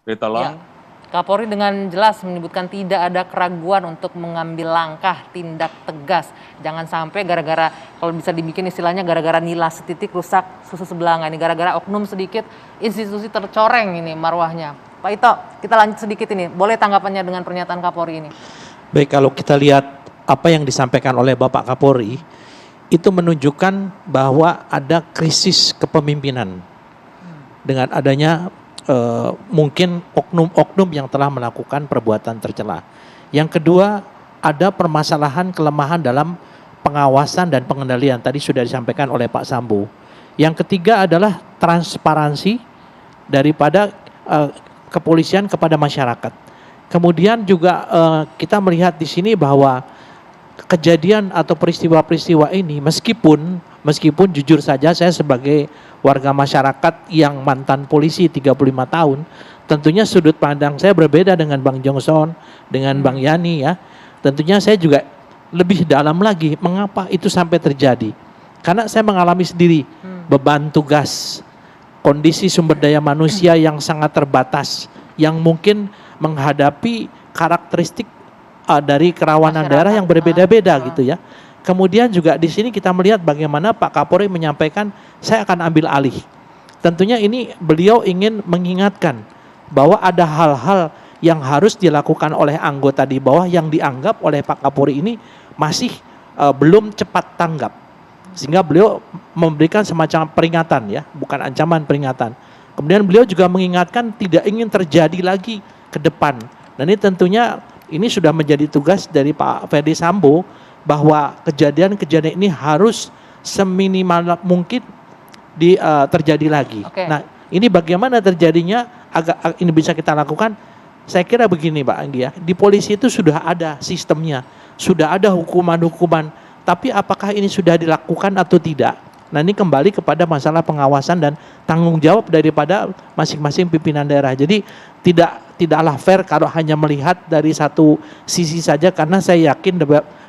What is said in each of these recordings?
ditolong. Ya, Kapolri dengan jelas menyebutkan tidak ada keraguan untuk mengambil langkah tindak tegas. Jangan sampai gara-gara, kalau bisa dibikin istilahnya gara-gara nila setitik rusak susu sebelanga ini, gara-gara oknum sedikit institusi tercoreng ini marwahnya. Pak Ito, kita lanjut sedikit ini. Boleh tanggapannya dengan pernyataan Kapolri ini? Baik, kalau kita lihat apa yang disampaikan oleh Bapak Kapolri, itu menunjukkan bahwa ada krisis kepemimpinan dengan adanya mungkin oknum-oknum yang telah melakukan perbuatan tercela. Yang kedua, ada permasalahan kelemahan dalam pengawasan dan pengendalian. Tadi sudah disampaikan oleh Pak Sambo. Yang ketiga adalah transparansi daripada kepolisian kepada masyarakat. Kemudian juga kita melihat di sini bahwa kejadian atau peristiwa-peristiwa ini meskipun jujur saja saya sebagai warga masyarakat yang mantan polisi 35 tahun, tentunya sudut pandang saya berbeda dengan Bang Johnson, dengan Bang Yani ya. Tentunya saya juga lebih dalam lagi mengapa itu sampai terjadi. Karena saya mengalami sendiri beban tugas, kondisi sumber daya manusia yang sangat terbatas, yang mungkin menghadapi karakteristik dari kerawanan daerah yang berbeda-beda gitu ya. Kemudian juga di sini kita melihat bagaimana Pak Kapolri menyampaikan saya akan ambil alih. Tentunya ini beliau ingin mengingatkan bahwa ada hal-hal yang harus dilakukan oleh anggota di bawah yang dianggap oleh Pak Kapolri ini masih belum cepat tanggap. Sehingga beliau memberikan semacam peringatan ya, bukan ancaman, peringatan. Kemudian beliau juga mengingatkan tidak ingin terjadi lagi ke depan. Dan ini tentunya ini sudah menjadi tugas dari Pak Ferdi Sambo bahwa kejadian-kejadian ini harus seminimal mungkin terjadi lagi. Oke. Nah, ini bagaimana terjadinya ini bisa kita lakukan? Saya kira begini Pak Anggi ya, di polisi itu sudah ada sistemnya, sudah ada hukuman-hukuman, tapi apakah ini sudah dilakukan atau tidak? Nah, ini kembali kepada masalah pengawasan dan tanggung jawab daripada masing-masing pimpinan daerah. Jadi tidaklah fair kalau hanya melihat dari satu sisi saja, karena saya yakin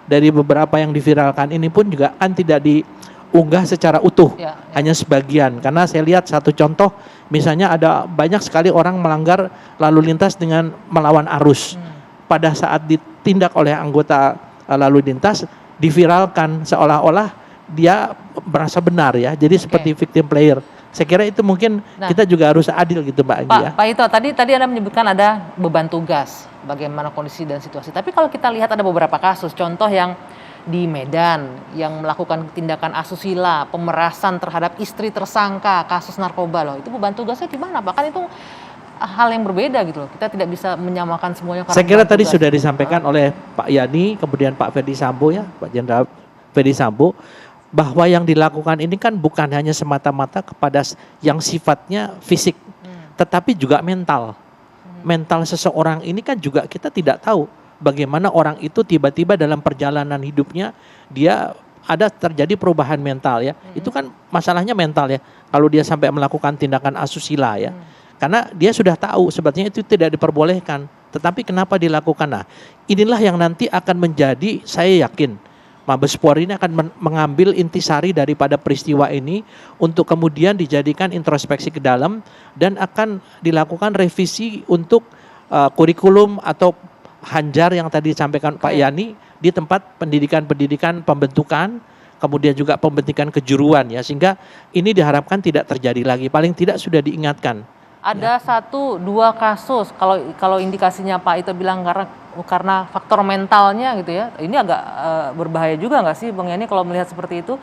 dari beberapa yang diviralkan ini pun juga kan tidak diunggah secara utuh, hanya sebagian. Karena saya lihat satu contoh, misalnya ada banyak sekali orang melanggar lalu lintas dengan melawan arus. Pada saat ditindak oleh anggota lalu lintas, diviralkan seolah-olah dia merasa benar ya. Jadi seperti victim player. Saya kira itu mungkin kita juga harus adil gitu Mbak Anggi ya. Pak Ito, tadi Anda menyebutkan ada beban tugas, bagaimana kondisi dan situasi. Tapi kalau kita lihat ada beberapa kasus, contoh yang di Medan yang melakukan tindakan asusila, pemerasan terhadap istri tersangka kasus narkoba loh. Itu beban tugasnya di mana Pak? Kan itu hal yang berbeda gitu loh. Kita tidak bisa menyamakan semuanya. Saya kira tadi sudah disampaikan oleh Pak Yani, kemudian Pak Ferdi Sambo ya, Pak Jenderal Ferdi Sambo, bahwa yang dilakukan ini kan bukan hanya semata-mata kepada yang sifatnya fisik, tetapi juga mental. Mental seseorang ini kan juga kita tidak tahu bagaimana orang itu tiba-tiba dalam perjalanan hidupnya dia ada terjadi perubahan mental ya. Itu kan masalahnya mental ya. Kalau dia sampai melakukan tindakan asusila ya. Karena dia sudah tahu sebetulnya itu tidak diperbolehkan, tetapi kenapa dilakukan? Nah, inilah yang nanti akan menjadi, saya yakin Mabes Polri ini akan mengambil intisari daripada peristiwa ini untuk kemudian dijadikan introspeksi ke dalam dan akan dilakukan revisi untuk kurikulum atau hanjar yang tadi disampaikan Pak Yani di tempat pendidikan pembentukan, kemudian juga pembentukan kejuruan ya, sehingga ini diharapkan tidak terjadi lagi, paling tidak sudah diingatkan. Ada 1-2 kasus kalau indikasinya Pak Ito bilang karena faktor mentalnya gitu ya. Ini agak berbahaya juga nggak sih Bang Yani kalau melihat seperti itu?